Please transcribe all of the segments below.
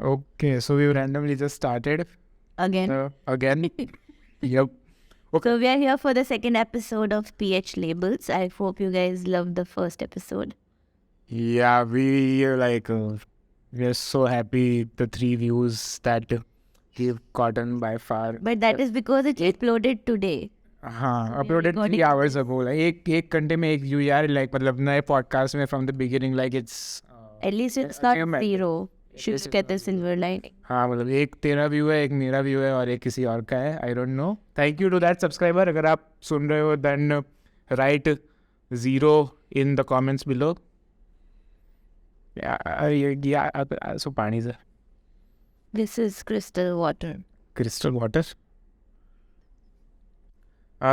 Okay, so we randomly just started Again. again. Yep. Okay. So we are here for the second episode of pH labels. I hope you guys loved the first episode. Yeah, we we are so happy the 3 views that we've gotten by far. But that is because it uploaded today. हाँ, we uploaded got 3 it hours ago. Like एक घंटे में एक view यार, like मतलब नए podcast में from the beginning like it's At least it's not achievement. zero. Should get the silver lining. हाँ मतलब एक तेरा व्यू है, एक मेरा व्यू है और एक किसी और का है. I don't know. Thank you to that subscriber. अगर आप सुन रहे हो then write 0 in the comments below. Yeah. So पानी से This is crystal water. crystal water.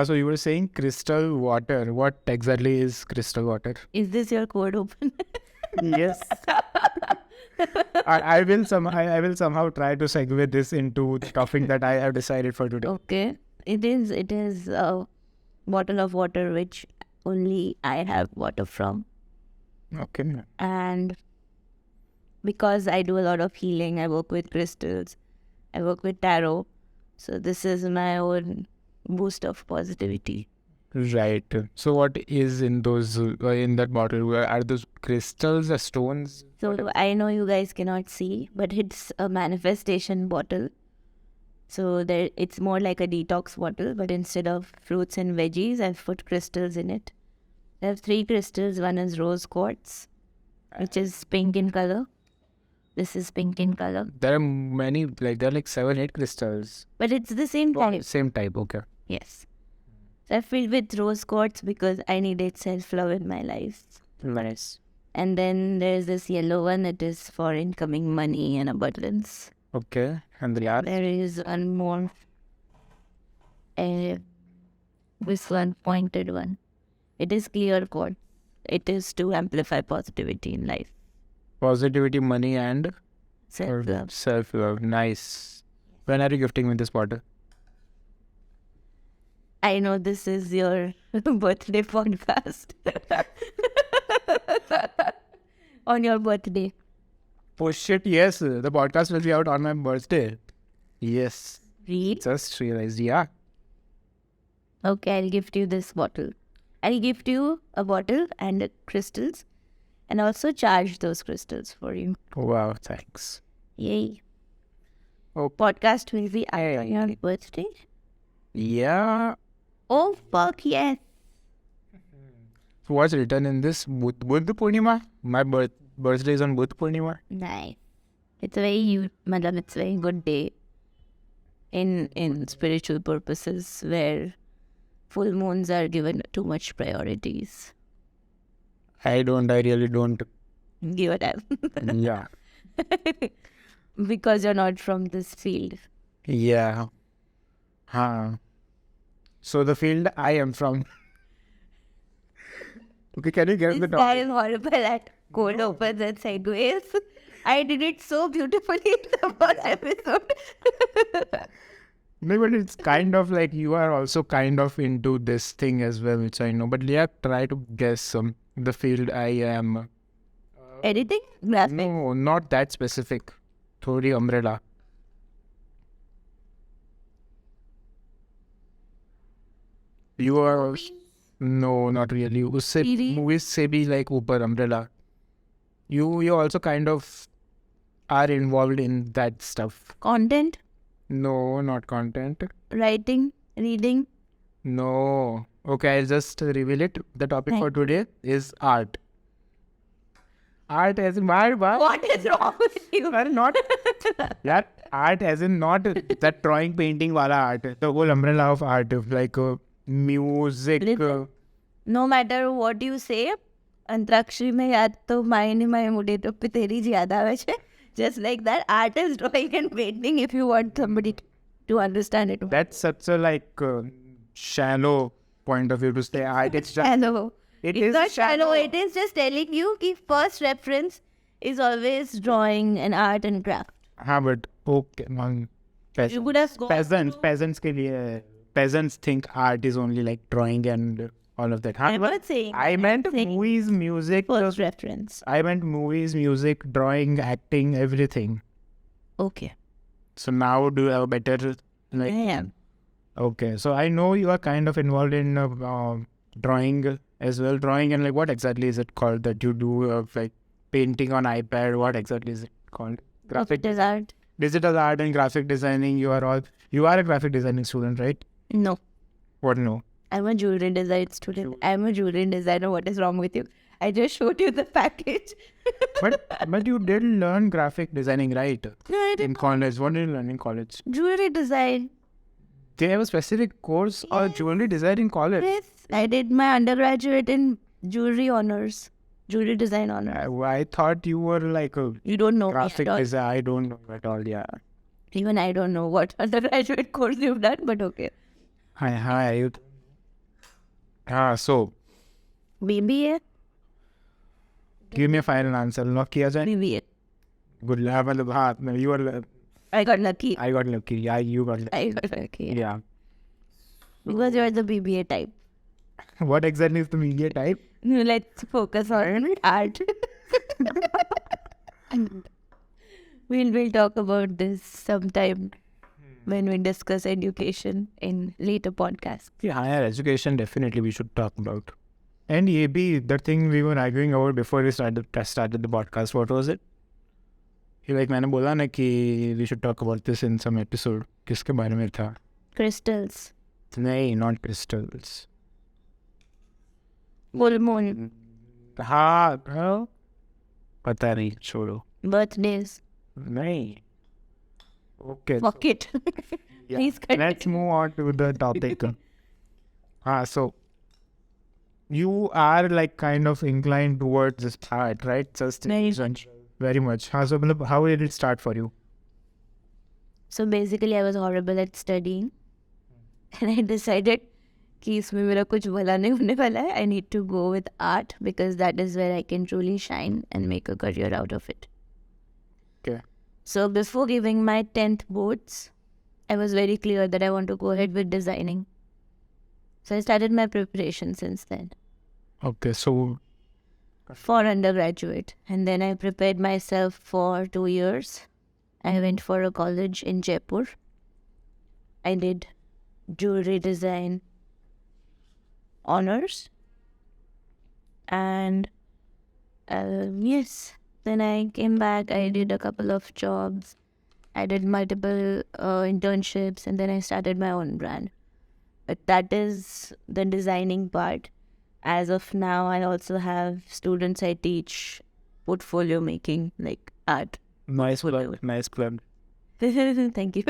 So you were saying crystal water. What exactly is crystal water? Is this your code open? Yes. I will somehow try to segue this into the topic that I have decided for today. Okay. It is a bottle of water which only I have water from. Okay. And because I do a lot of healing, I work with crystals, I work with tarot. So this is my own boost of positivity. Right. So what is in those in that bottle? Are those crystals or stones? So I know you guys cannot see, but it's a manifestation bottle. So it's more like a detox bottle, but instead of fruits and veggies, I've put crystals in it. I have 3 crystals. One is rose quartz, which is pink in color. This is pink in color. There are many, there are like 7, 8 crystals. But it's the same type. Same type, okay. Yes. So I filled with rose quartz because I needed self-love in my life. Nice. And then there's this yellow one that is for incoming money and abundance. Okay. And the other? There is one more. This one, pointed one. It is clear quartz. It is to amplify positivity in life. Positivity, money and Self-love. Self-love. Nice. When are you gifting me this bottle? I know this is your birthday podcast. On your birthday. Oh shit, yes. The podcast will be out on my birthday. Yes. Really? Just realized, yeah. Okay, I'll gift you this bottle. I'll gift you a bottle and crystals and also charge those crystals for you. Wow, thanks. Yay. Oh. Podcast will be out on your birthday? Yeah. Oh, fuck yes. So what's written in this? Buddha Purnima? My birthday is on Buddha Purnima. Nice. It's a very good day in spiritual purposes where full moons are given too much priorities. I really don't. Give it up. Yeah. Because you're not from this field. Yeah. So the field I am from. Okay, can you get the This guy topic? is horrible at cold opens and segues. I did it so beautifully in the first episode. No, but it's kind of like you are also kind of into this thing as well, which I know. But yeah, try to guess the field I am. Editing? Graphic? No, not that specific. Thodi umbrella. You are... No, not really. Usse Series? movies se bhi like upar umbrella. You also kind of are involved in that stuff. Content? No, not content. Writing? Reading? No. Okay, I'll just reveal it. The topic for today is art. Art as in what? What is wrong with you? Not. Yeah, art as in not that drawing, painting wala art. The whole umbrella of art, like music. Listen. No matter what you say, अंतराक्षरी में याद तो मायने my मुड़े तो पे तेरी याद आवे छे. Just like that, art is drawing and painting if you want somebody to understand it. That's such a shallow point of view to say art. It's just Hello. It It's is not shallow. shallow. It is just telling you कि first reference is always drawing and art and craft. हाँ, but okay, man. You could have gone Peasants के लिए peasants think art is only like drawing and all of that. I'm not saying. I meant movies, music. First reference. I meant movies, music, drawing, acting, everything. okay. So now do you have a better like? I am. Okay, so I know you are kind of involved in drawing as well. Drawing and like what exactly is it called that you do like painting on iPad? What exactly is it called? Digital art. Digital art and graphic designing. You are a graphic designing student, right? No, What no? I'm a jewelry design student. I'm a jewelry designer. What is wrong with you? I just showed you the package. But you did learn graphic designing, right? No, I In college. What did you learn in college? Jewelry design. They have a specific course or jewelry design in college. Yes, I did my undergraduate in jewelry honors, jewelry design honors. I thought you were like a You don't know me graphic at all. design. I don't know at all. Yeah. Even I don't know what undergraduate course you've done, but okay. Hi. So BBA? give me a final answer. Lock किया जाए. BBA. Good. मतलब हाँ. You were. I got lucky. I got lucky. Yeah, you got lucky. I got lucky. Yeah. Because you're the BBA type. What exactly is the media type? Let's focus on art. We'll talk about this sometime when we discuss education in later podcasts. Yeah, higher education definitely we should talk about. And maybe the thing we were arguing about before we started the podcast, what was it? Like मैंने बोला ना कि we should talk about this in some episode. किसके बारे में था? Crystals. नहीं, not crystals. Full moon. हाँ, पता नहीं, छोड़ो. Birthdays. नहीं. Okay. Fuck it. Yeah. Please continue. Let's move on to the topic. So you are like kind of inclined towards this art, right? Just very much. So मतलब, how did it start for you? So basically I was horrible at studying. And I decided कि इसमें मेरा कुछ भला नहीं होने वाला है. I need to go with art because that is where I can truly shine and make a career out of it. Okay. So before giving my 10th boards, I was very clear that I want to go ahead with designing. So I started my preparation since then. Okay, so For undergraduate. And then I prepared myself for 2 years. I went for a college in Jaipur. I did jewelry design honors. And yes, then I came back. I did a couple of jobs. I did multiple internships, and then I started my own brand. But that is the designing part. As of now, I also have students I teach portfolio making, like art. nice club. Thank you.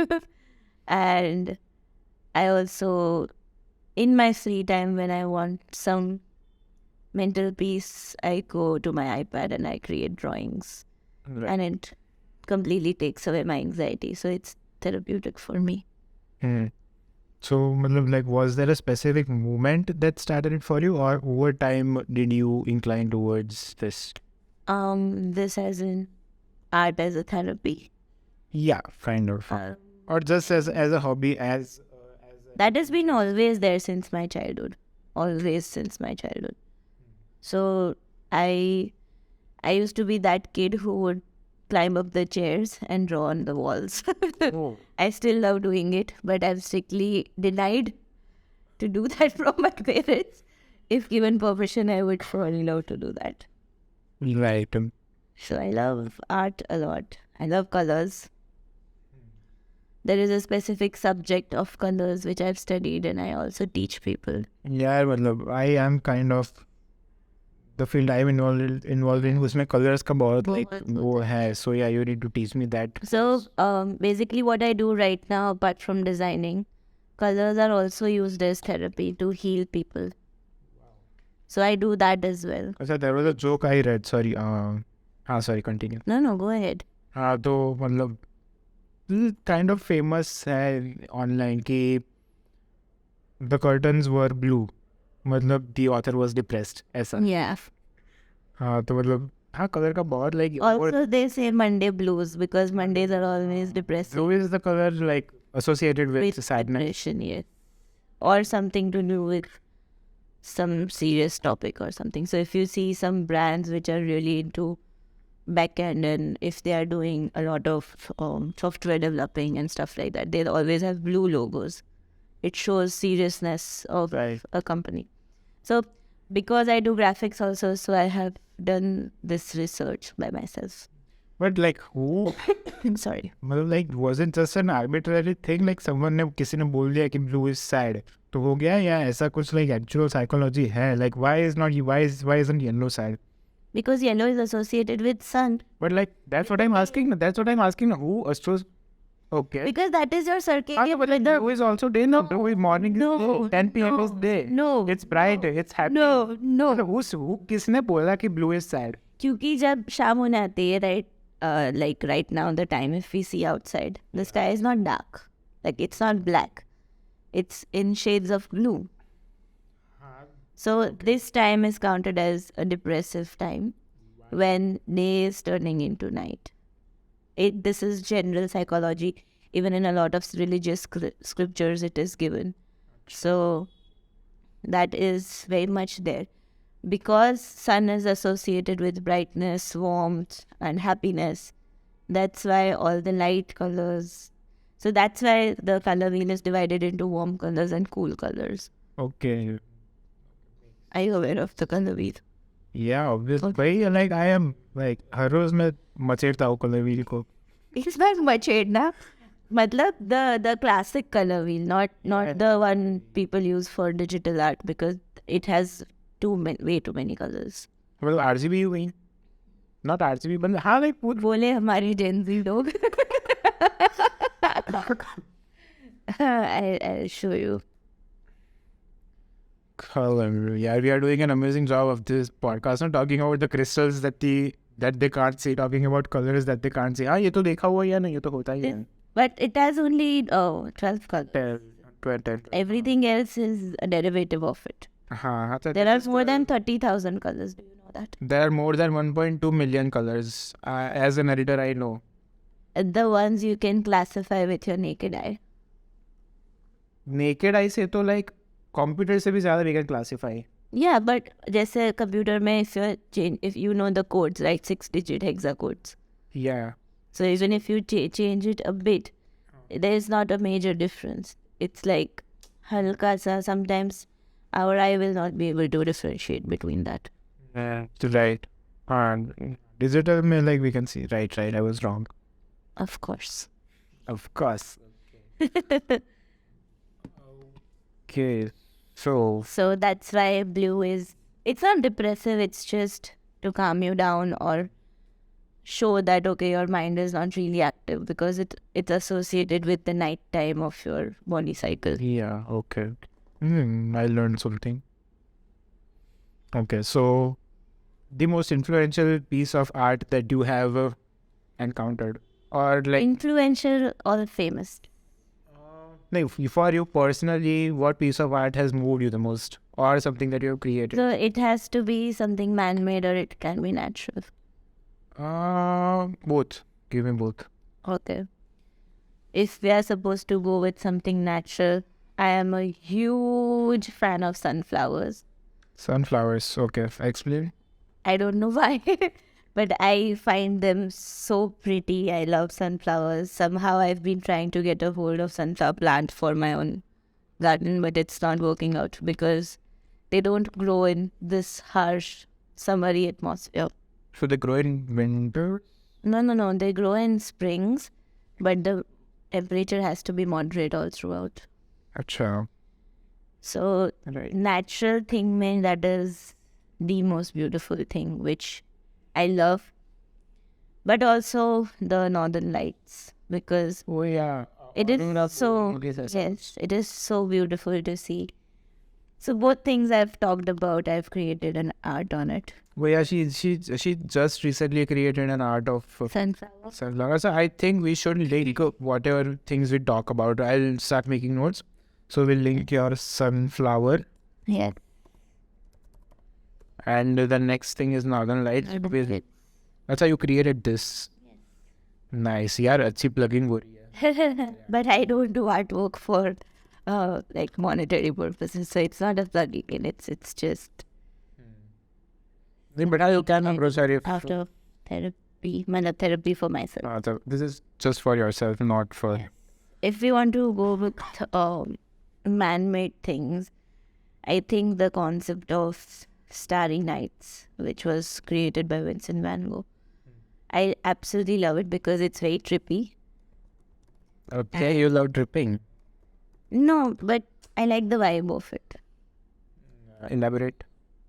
And I also, in my free time, when I want some mental peace, I go to my iPad and I create drawings. Right. And it completely takes away my anxiety. So it's therapeutic for me. So मतलब, like, was there a specific movement that started it for you, or over time did you incline towards this? This as in art as a therapy. Yeah, kind of. Or just as a hobby, That has been always there since my childhood. Always since my childhood. So I used to be that kid who would climb up the chairs and draw on the walls. Oh. I still love doing it, but I've strictly denied to do that from my parents. If given permission, I would surely love to do that. Right. So I love art a lot. I love colors. There is a specific subject of colors which I've studied, and I also teach people. Yeah, मतलब, I am kind of the field I'm involved in उसमें colors का बहुत like वो है. So yeah, you need to teach me that. So basically what I do right now, apart from designing, colors are also used as therapy to heal people. So I do that as well. अच्छा, there was a joke I read. Sorry. Sorry, continue. No, go ahead. तो मतलब kind of famous है online कि the curtains were blue. मतलब the author was depressed. ऐसा. Yeah. तो मतलब color का बहुत like. Also they say Monday blues because Mondays are always depressing. Blue is the color like associated with sadness. Depression, yes. Or something to do with some serious topic or something. So if you see some brands which are really into backend, and if they are doing a lot of software developing and stuff like that, they'll always have blue logos. It shows seriousness of a company. So because I do graphics also, so I have done this research by myself. But like who? Sorry. Like wasn't just an arbitrary thing, like someone ने किसी ने बोल दिया कि blue is sad तो हो गया, या ऐसा कुछ like actual psychology है? Like why isn't yellow sad? Because yellow is associated with sun. But like that's what I'm asking. Who astros? Okay. Because that is your circadian rhythm. Blue is also day. No, blue is morning. No. 10 p.m. is day. No. It's bright. It's happy. No. Who किसने बोला कि blue is sad? क्योंकि जब शाम होने आती है, right? Like right now, the time if we see outside, the sky is not dark. Like it's not black. It's in shades of blue. So this time is counted as a depressive time when day is turning into night. This is general psychology. Even in a lot of religious scriptures, it is given. So that is very much there. Because sun is associated with brightness, warmth, and happiness, that's why all the light colors. So that's why the color wheel is divided into warm colors and cool colors. Okay. Are you aware of the color wheel? Yeah, obviously. Okay. Like I am like हर रोज मैं मचेड़ता हूँ color wheel को. It's not मचेड़ना. मतलब the classic color wheel, not the one people use for digital art, because it has way too many colors. Well, RGB you mean? Not RGB, but how like put बोले हमारी Gen Z लोग. I'll show you. Color. Yeah, we are doing an amazing job of this podcast. Not talking about the crystals that they can't see, talking about colors that they can't see. हाँ ये तो देखा हुआ है या नहीं, ये तो होता ही है. But it has only 12 colors. 12. Everything else is a derivative of it. There are more than 30,000 colors. Do you know that? There are more than 1.2 million colors. As an editor, I know. The ones you can classify with your naked eye. Naked eye से तो like computer से भी ज़्यादा we can classify. Yeah, but जैसे computer में if you know the codes, right, 6-digit hexa codes. Yeah. So even if you change it a bit, there is not a major difference. It's like halka sa, sometimes our eye will not be able to differentiate between that. Right. Digital में like we can see. Right. I was wrong. Of course. Okay. So that's why blue is, it's not depressive, it's just to calm you down or show that, okay, your mind is not really active, because it's associated with the night time of your body cycle. Yeah, okay. I learned something. Okay, so the most influential piece of art that you have encountered, or like influential or famous? Like for you personally, what piece of art has moved you the most, or something that you have created? So it has to be something man-made, or it can be natural. Both. Give me both. Okay. If we are supposed to go with something natural, I am a huge fan of sunflowers. Sunflowers. Okay. Explain. I don't know why, but I find them so pretty. I love sunflowers. Somehow I've been trying to get a hold of sunflower plant for my own garden, but it's not working out because they don't grow in this harsh summery atmosphere. So they grow in winter? No. They grow in springs, but the temperature has to be moderate all throughout. Acha. So Right. natural thing mein, that is the most beautiful thing, which I love. But also the northern lights, because Oh yeah. it is so, yes, it is so beautiful to see. So both things I've talked about, I've created an art on it. Well, yeah, she just recently created an art of Sunflower. sunflower. So I think we should link whatever things we talk about. I'll start making notes. So we'll link your sunflower, Yeah. and the next thing is northern lights. That's how you created this. Yes. Nice. यार अच्छी plugging हो रही है. But I don't do artwork for like monetary purposes, so it's not a plug-in. It's just नहीं, but you can approach her if after therapy for myself. So this is just for yourself, not for... If we want to go with man-made things, I think the concept of Starry Nights, which was created by Vincent van Gogh, I absolutely love it because it's very trippy. Okay, you love dripping. No, but I like the vibe of it. Elaborate.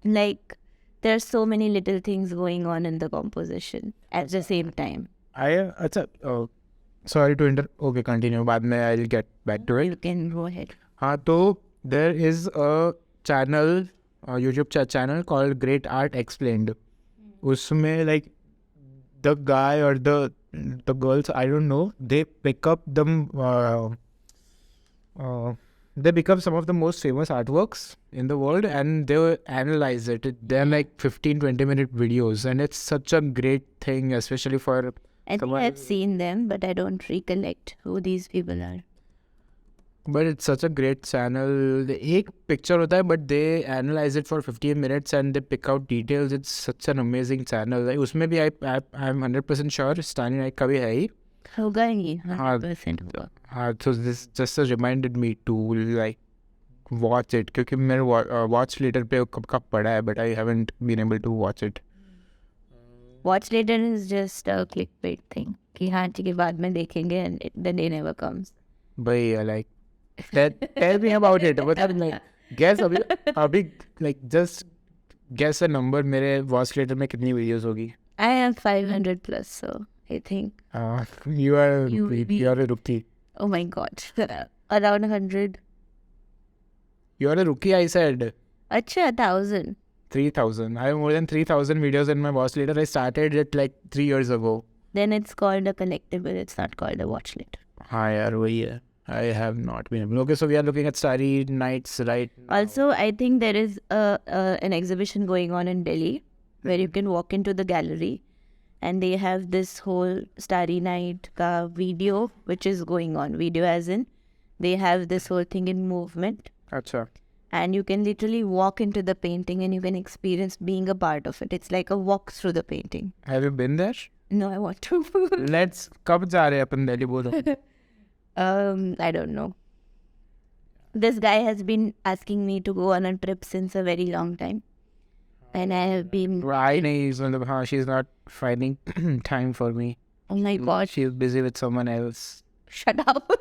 Like, there's so many little things going on in the composition at the same time. Sorry to interrupt. Okay, continue. बाद में I'll get back to it. You can go ahead. हाँ, तो there is a channel, YouTube channel called Great Art Explained. उसमें like the guy or the girls, I don't know, they pick up them. They become some of the most famous artworks in the world and they analyze it. They're like 15-20 minute videos and it's such a great thing, especially for... I think I've seen them, but I don't recollect who these people are. But it's such a great channel. एक picture होता है, but they analyze it for 15 minutes and they pick out details. It's such an amazing channel. Like, उसमें भी I'm 100% sure Starry Night का भी है ही. होगा ही 100% होगा. हाँ, so this just reminded me to like watch it क्योंकि मेरे watch later पे कब पड़ा है, but I haven't been able to watch it. Watch later is just a clickbait thing. कि हाँ ठीक है बाद में देखेंगे and the day never comes. But like tell me about it. But I'm like guess अभी like just guess a number. मेरे watch later में कितनी videos होगी? I have 500 plus, so I think. You are a rookie. Oh my god, around 100. You are a rookie, I said. Achha, 1,000. 3,000. I have more than 3,000 videos in my watch later. I started it like 3 years ago. Then it's called a collectible. It's not called a watch later. हाँ यार वही है. I have not been able. Okay, so we are looking at Starry Nights, right? Also, I think there is an exhibition going on in Delhi where you can walk into the gallery and they have this whole Starry Night ka video which is going on. Video as in they have this whole thing in movement. Acha. And you can literally walk into the painting and you can experience being a part of it. It's like a walk through the painting. Have you been there? No, I want to. Let's कब जा रहे हैं अपन दिल्ली बोलो? I don't know. This guy has been asking me to go on a trip since a very long time. And I have been... Right, नहीं, she's not finding time for me. Oh my god. She's busy with someone else. Shut up.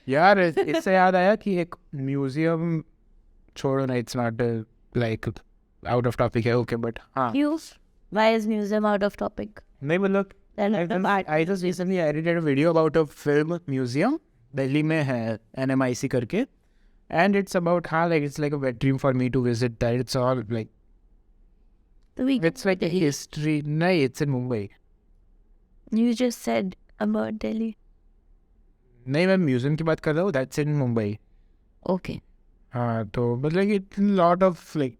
यार इससे याद आया कि एक museum छोड़ो ना, it's not like out of topic है, okay, but हाँ. Why is museum out of topic? नहीं मतलब I just recently edited a video about a film museum Delhi में है NMIC करके, and it's about how like it's like a wet dream for me to visit that. It's all like it's like a history. No, it's in Mumbai. You just said about Delhi. नहीं मैं museum की बात कर रहा हूँ. That's in Mumbai. Okay. हाँ तो but like it's a lot of like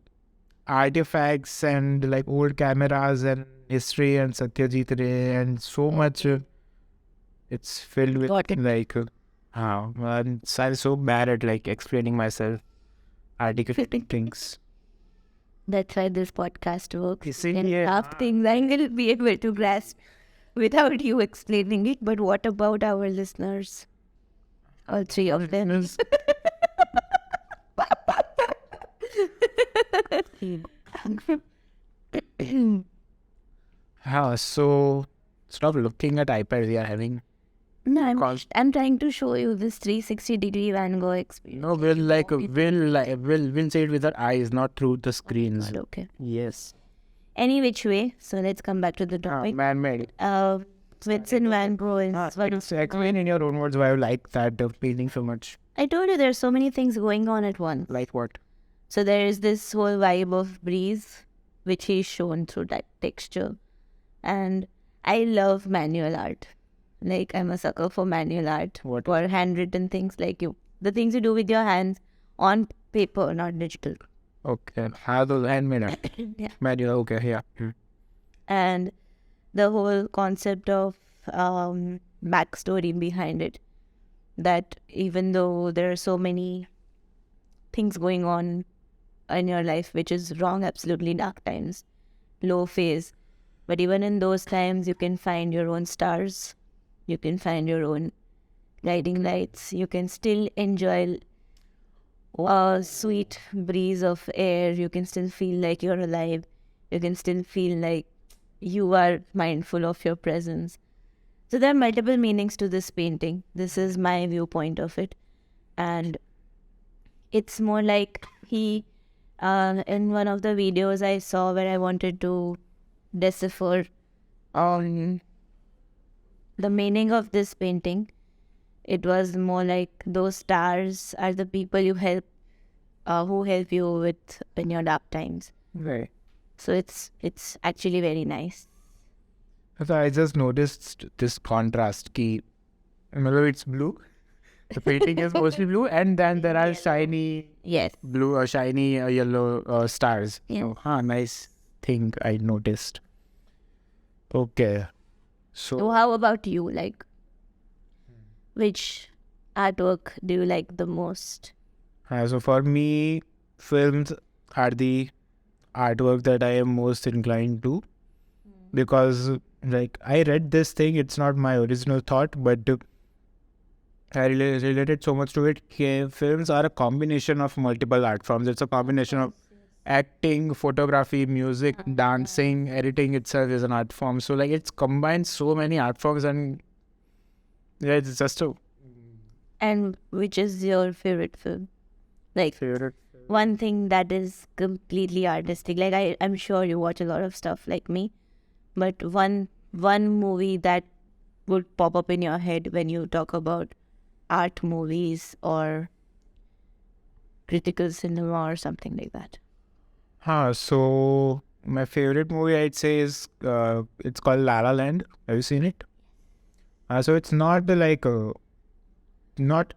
artifacts and like old cameras and history and Satyajit Ray and so much. It's filled with like I'm so bad at like explaining myself, articulating things. That's why this podcast works. And Yeah. half things I will be able to grasp without you explaining it. But what about our listeners? All three of them. So stop looking at iPads we are having. No, I'm trying to show you this 360-degree Van Gogh experience. No, we'll say it with our eyes, not through the screens. Okay. Yes. Any which way, so let's come back to the topic. Man-made. Vincent van Gogh is Explain in your own words why you like that painting so much. I told you there's so many things going on at once. Like what? So there is this whole vibe of breeze, which he's shown through that texture. And I love manual art. Like, I'm a sucker for manual art. What? For handwritten things like the things you do with your hands on paper, not digital. Okay. How the handmade art? Yeah. Manual, okay, yeah. And the whole concept of backstory behind it. That even though there are so many things going on in your life which is wrong, absolutely dark times, low phase, But even in those times, you can find your own stars. You can find your own guiding lights. You can still enjoy a sweet breeze of air. You can still feel like you're alive. You can still feel like you are mindful of your presence. So there are multiple meanings to this painting. This is my viewpoint of it. And it's more like he, in one of the videos I saw where I wanted to decipher the meaning of this painting, it was more like those stars are the people you help, who help you with in your dark times. Right. So it's actually very nice. So I just noticed this contrast. Ki, it's blue. The painting is mostly blue, and then there are shiny Yes. blue or shiny yellow stars. Yeah. So, nice thing I noticed. Okay. So how about you? Like, which artwork do you like the most? So for me, films are the artwork that I am most inclined to, because like I read this thing, it's not my original thought, but I related so much to it. Films are a combination of multiple art forms. It's a combination of acting, photography, music, dancing, editing itself is an art form. So like it's combined so many art forms, and yeah, it's just a And which is your favorite film? Like, favorite. one thing that is completely artistic. Like I'm sure you watch a lot of stuff like me, but one movie that would pop up in your head when you talk about art movies or critical cinema or something like that. So my favorite movie I'd say is it's called La La Land. Have you seen it? So it's not not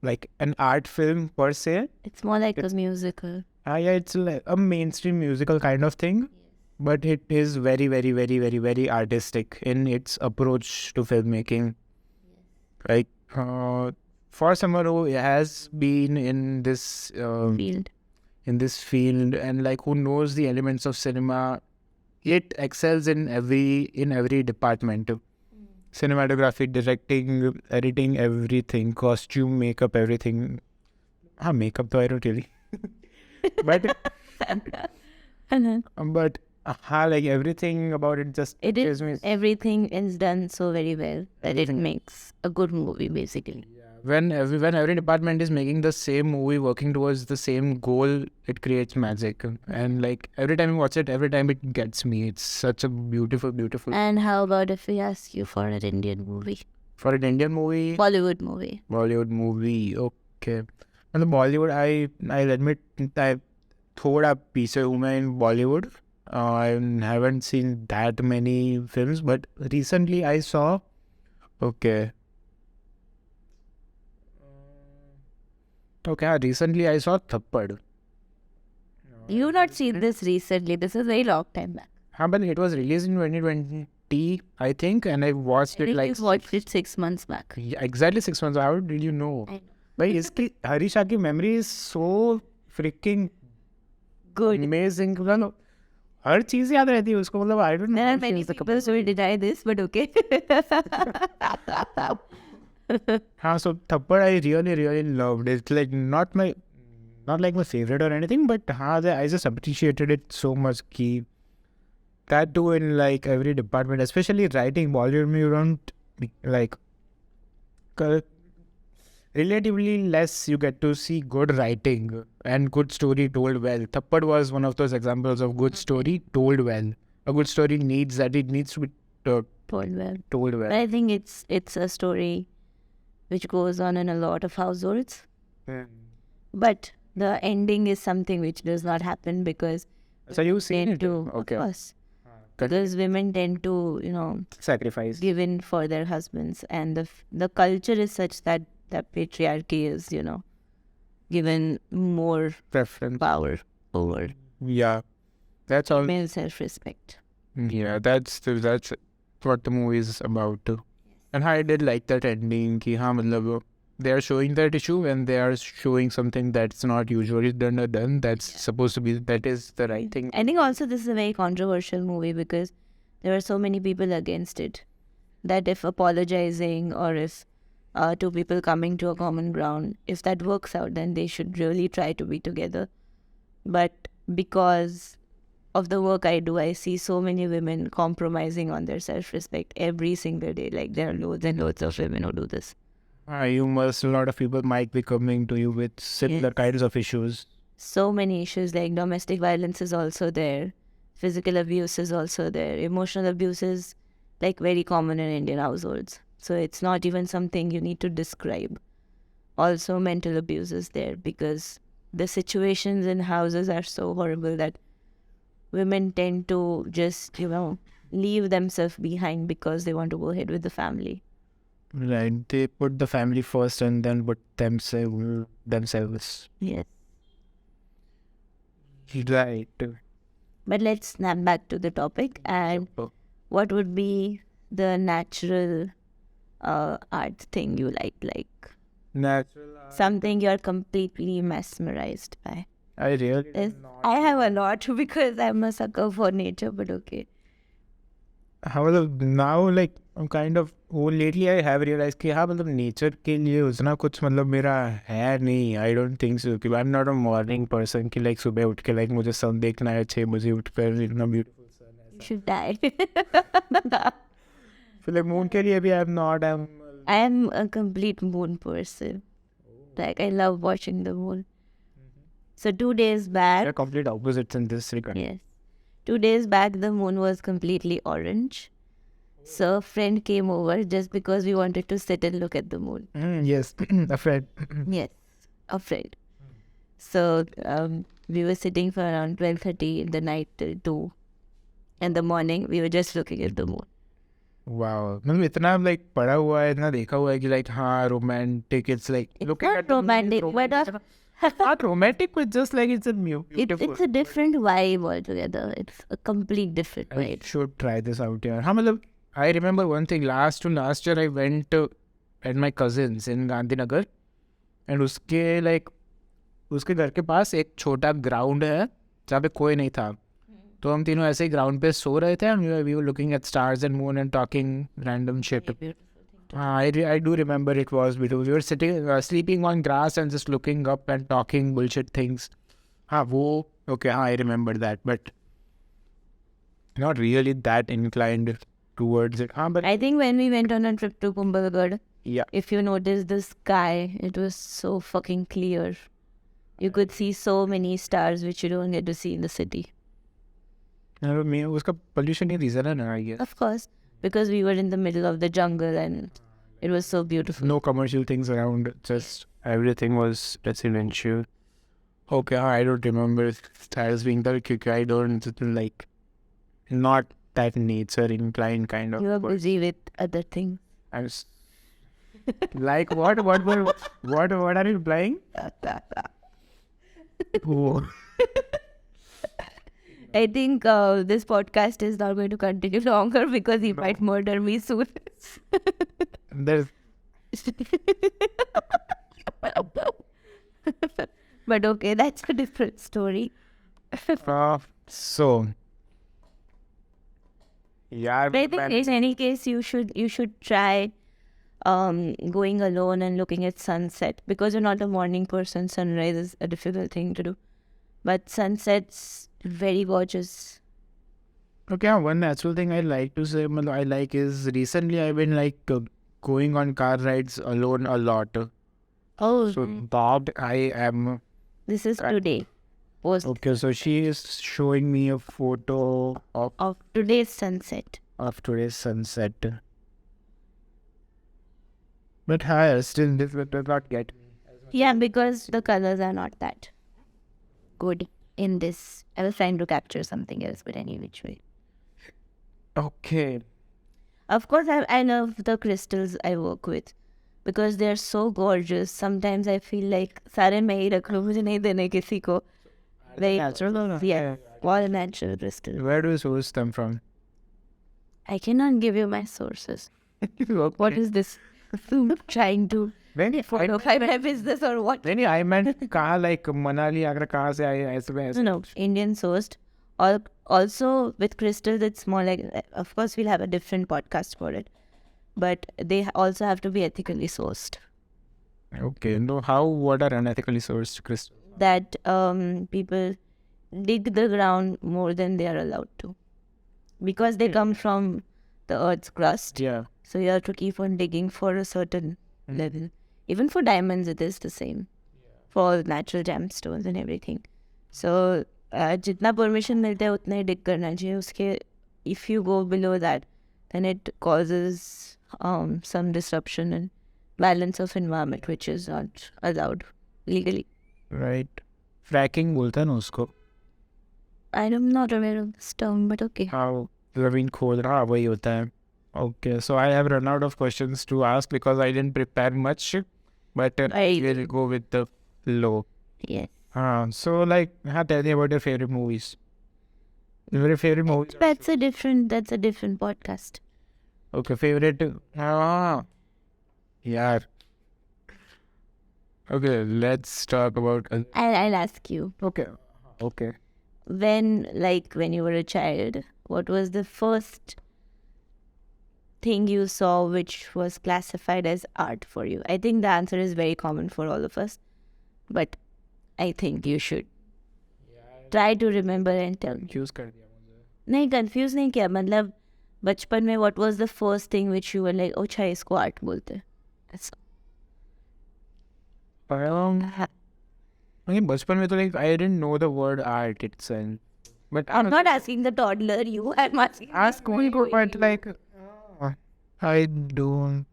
like an art film per se. It's more like a musical. Yeah, it's like a mainstream musical kind of thing, but it is very, very, very, very, very artistic in its approach to filmmaking. Like for someone who has been in this Field. and like who knows the elements of cinema, it excels in every department. Cinematography, directing, editing, everything, costume, makeup, everything. Makeup though I don't really. But like everything about it just It is, gives me. everything is done so very well that it makes a good movie basically. When every department is making the same movie, working towards the same goal, it creates magic. And like every time you watch it, every time it gets me. It's such a beautiful. And how about if we ask you for an Indian movie? For an Indian movie, Bollywood movie. Okay. And the Bollywood, I'll admit, I thoda पीछे हूँ मैं in Bollywood. I haven't seen that many films, but recently I saw. Recently I saw Thappad. You've not seen this recently. This is a very long time back. But it was released in 2020, I think, and I watched it like. You watched it 6 months back. Yeah, exactly 6 months. How did you know? I know. But Harisha ki memory is so freaking Good. amazing. मतलब हर चीज याद रहती है उसको. मतलब I don't know. There are many people who will deny this, but okay. So Thappad I really loved. It's like not like my favorite or anything, but I just appreciated it so much. Ki that too in like every department, especially writing. Bollywood, you don't like relatively less you get to see good writing and good story told well. Thappad was one of those examples of good story told well. A good story needs to be told well. But I think it's a story which goes on in a lot of households. But the ending is something which does not happen because So you've seen it? of course. Because women tend to, sacrifice. give in for their husbands, and the culture is such that patriarchy is, given more Preference. power over Yeah, that's all. male self-respect. Yeah, that's what the movie is about too. And I did like that ending. Ki, matlab, they are showing that issue and they are showing something that's not usually done. That's supposed to be, that is the right thing. I think also this is a very controversial movie because there were so many people against it that if apologizing or if two people coming to a common ground, if that works out, then they should really try to be together. But because of the work I do, I see so many women compromising on their self-respect every single day. Like there are loads and loads of women who do this. A lot of people might be coming to you with similar kinds of issues. So many issues, like domestic violence is also there, physical abuse is also there, emotional abuse is like very common in Indian households. So it's not even something you need to describe. Also mental abuse is there because the situations in houses are so horrible that women tend to just, leave themselves behind because they want to go ahead with the family. Right. They put the family first and then put themselves. Yes. Right. But let's snap back to the topic. And what would be the natural art thing you like? Natural art. Something you're completely mesmerized by. I really I have a lot because I'm a sucker for nature, but okay. Now like I'm kind of lately I have realized कि हाँ मतलब nature के लिए उतना कुछ मतलब मेरा है नहीं. I don't think so. कि I'm not a morning person कि like सुबह उठ के like मुझे sun देखना है 6 बजे उठ कर इतना beautiful sun है. You should die. फिर like moon के लिए भी I am a complete moon person. Like I love watching the moon. So 2 days back. They're complete opposites in this regard. Yes. 2 days back, the moon was completely orange. So a friend came over just because we wanted to sit and look at the moon. Yes, a friend. Yes, a friend. So we were sitting for around 12:30 in the night till 2. In the morning, we were just looking at the moon. Wow. मतलब इतना like पढ़ा हुआ है, इतना देखा हुआ है कि like हाँ romantic. It's like It's looking not at the moon is romantic, but not romantic, but just like it's a beautiful. it's a different vibe altogether. It's a complete different I vibe. should try this out here. हाँ मतलब I remember one thing. Last year I went at my cousin's in Gandhinagar, and उसके घर के पास एक छोटा ground है जहाँ पे कोई नहीं था. तो हम तीनों ऐसे ही ग्राउंड पे सो रहे थे and we were looking at stars and moon and talking random shit. I do remember it was beautiful. We were sitting, sleeping on grass and just looking up and talking bullshit things. Okay, I remember that, but not really that inclined towards it. But I think when we went on a trip to Kumbhalgarh, yeah, if you notice the sky, it was so fucking clear. You could see so many stars which you don't get to see in the city. उसका pollution ही reason है ना, I guess. Of course, because we were in the middle of the jungle and it was so beautiful. No commercial things around, just everything was residential. Okay, I don't remember stars being there because I don't like, not that nature inclined kind of. You were busy with other things. I was like, what are you playing? Oh. I think this podcast is not going to continue longer because he might murder me soon. There's But okay, that's a different story. so yeah. But I think in any case, you should try going alone and looking at sunset, because you're not a morning person. Sunrise is a difficult thing to do, but sunset's very gorgeous. Okay, one natural thing I like to say, I like is recently I've been like going on car rides alone a lot. Oh, So that I am. this is today. Post Okay, so she is showing me a photo of today's sunset. of today's sunset. But higher, still this does not get me. Yeah, because the colors are not that good in this. I was trying to capture something else, but any which way. Okay. Of course, I love the crystals I work with because they're so gorgeous. Sometimes I feel like सारे मैं ही रख लूँ, मुझे नहीं देने किसी को. Like, Natural? yeah, all natural crystals. Where do you source them from? I cannot give you my sources. Okay. What is this? Trying to follow my business or what? नहीं I meant कहाँ like Manali Agra कहाँ से आए ऐसे No, Indian sourced. Also with crystals, it's more like, of course, we'll have a different podcast for it, but they also have to be ethically sourced. Okay. No, what are unethically sourced crystals? That people dig the ground more than they are allowed to, because they come from the earth's crust. Yeah. So you have to keep on digging for a certain level. Even for diamonds, it is the same. For all natural gemstones and everything. So जितना permission मिलता है उतना ही dig करना चाहिए. उसके if you go below that, then it causes some disruption and balance of environment, which is not allowed legally. Right. Fracking बोलता है ना उसको. I'm not aware of this term, but okay. How जमीन खोद रहा वही होता है. Okay, so I have run out of questions to ask because I didn't prepare much, but we'll go with the flow. Yes. So tell me about your favorite movies. Your favorite movies? That's a different podcast. Okay, favorite. Yeah. Okay, let's talk about. I'll ask you. Okay. When you were a child, what was the first thing you saw which was classified as art for you? I think the answer is very common for all of us, but I think you should try to remember and tell me. Confuse कर दिया मुझे. नहीं, confuse नहीं किया. मतलब बचपन में what was the first thing which you were like, अच्छा इसको art बोलते हैं? That's बचपन में तो I didn't know the word art itself. But I'm not asking the toddler, I'm asking. Ask me, but I don't.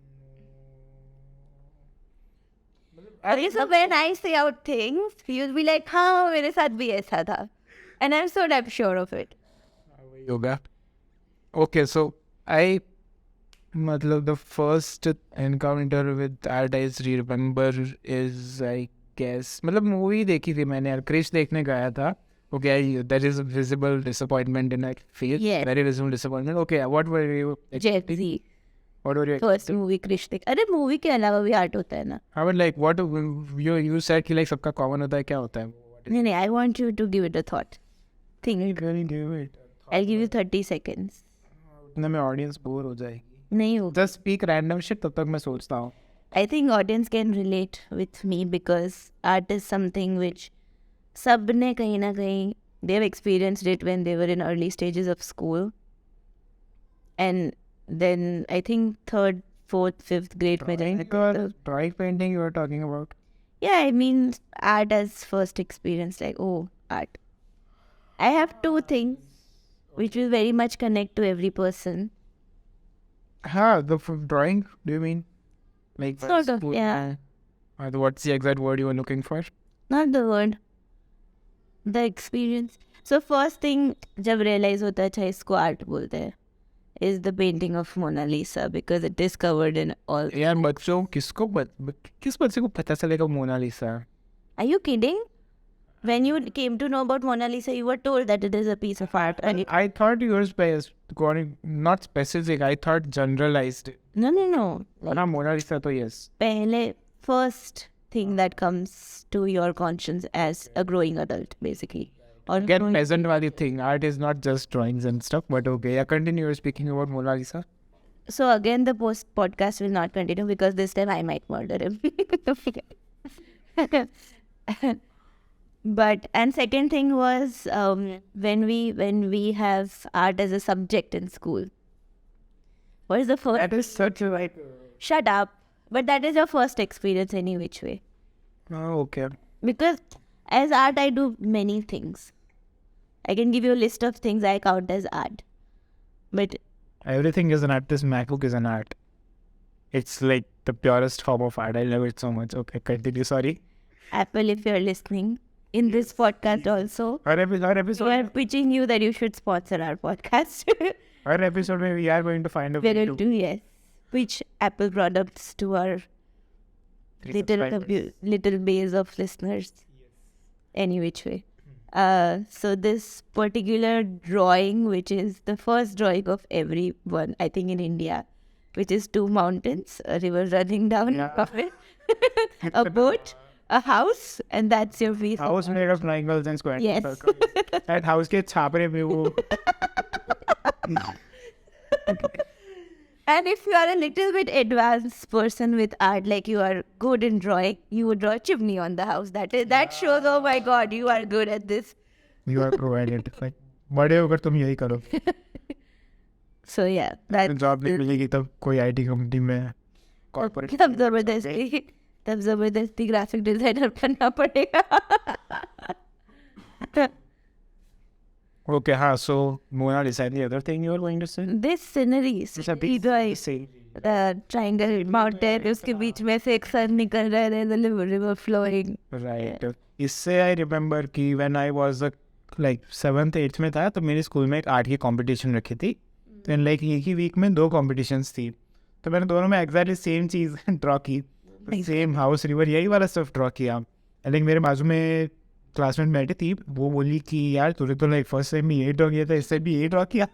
So when I say out things, you'll be like, हाँ मेरे साथ भी ऐसा था, and I'm so damn sure of it. Yoga. Okay, so the first encounter with art I remember is I guess movie देखी थी मैंने यार. क्रिश देखने गया था. Okay, there is a visible disappointment in my face. Yes. Very visible disappointment. Okay, what were you expecting? Jeffrey. What were you First movie Krrish देख. अरे movie के अलावा भी art होता है ना. I would what you said कि सबका common होता है, क्या होता है? नहीं, I want you to give it a thought. Think. Do it. I'll give you 30 seconds. उतने में audience bore हो जाएगी. नहीं होगा. Just speak random shit, तब तक मैं सोचता हूँ. I think audience can relate with me because art is something which सबने कहीं ना कहीं they've experienced it when they were in early stages of school, and then I think 3rd, 4th, 5th grade में Drawing painting you were talking about? Yeah, I mean art as first experience, like art. I have two things which will very much connect to every person. The drawing, do you mean? Sort of, yeah. What's the exact word you were looking for? Not the word. The experience. So first thing जब realize होता है अच्छा इसको art बोलते हैं is the painting of Mona Lisa because it is covered in all. यार बच्चों किस बच्चे को पता चलेगा मोना लिसा? Are you kidding? When you came to know about Mona Lisa, you were told that it is a piece of art. And I thought you were not specific. I thought generalized. No. Mona Lisa तो yes. पहले first thing that comes to your conscience as a growing adult, basically. Or Again, peasant wali thing. Art is not just drawings and stuff, but okay. Yeah, continue speaking about Mona Lisa. So again, the podcast will not continue because this time I might murder him. And second thing was when we have art as a subject in school. What is the first? That is such a Shut up. But that is your first experience any which way. Oh, okay. Because as art, I do many things. I can give you a list of things I count as art. But everything is an art. This MacBook is an art. It's like the purest form of art. I love it so much. Okay, continue. Sorry. Apple, if you're listening in this podcast also, our episode, we are pitching you that you should sponsor our podcast. Our episode where we are going to find a we're going to, yes, pitch Apple products to our little base of listeners. Yes. Any which way. So this particular drawing, which is the first drawing of everyone, I think in India, which is two mountains, a river running down, a boat a house, and that's your piece. House made of triangles and squares. Yes. That house के छापरे में वो. And if you are a little bit advanced person with art, like you are good in drawing, you would draw a chimney on the house. That shows, oh my God, you are good at this. You are provided. Like, बड़े होकर तुम यही करो. So yeah, that. Job नहीं मिलेगी तब कोई IT company में कॉर्पोरेट. तब जबरदस्ती ग्राफिक डिजाइनर बनना पड़ेगा. Okay, so Mona, decide the other thing you were going to say? This scenery, triangle mountain, उसके बीच में से एक sun निकल रहा है, the river flowing. Right. इससे I remember कि when I was like 7th 8th में था तो मेरे स्कूल में एक आर्ट की कंपटीशन रखी थी. तो लाइक एक ही वीक में 2 कॉम्पिटिशन्स थी. तो मैंने दोनों में एग्जैक्टली सेम चीज़ ड्रॉ की. सेम हाउस रिवर यही वाला स्टफ ड्रॉ किया. लाइक मेरे बाजू में क्लासमेट बैठी थी, वो बोली कि यार तूने तो लाइक फर्स्ट टाइम में ये ड्रॉ किया था, इससे भी ये ड्रॉ किया.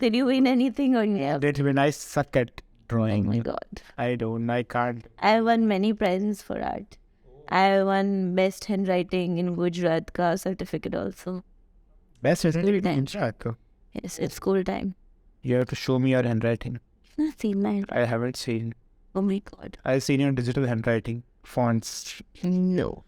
Did you win anything or yeah? Did when I suck at drawing. Oh my God. I can't. I won many prizes for art. I won best handwriting in Gujarat ka certificate also. Best handwriting in Gujarat. Yes, it's school time. You have to show me your handwriting. Not seen my handwriting. I haven't seen. Oh my God. I've seen your digital handwriting. Fonts. No.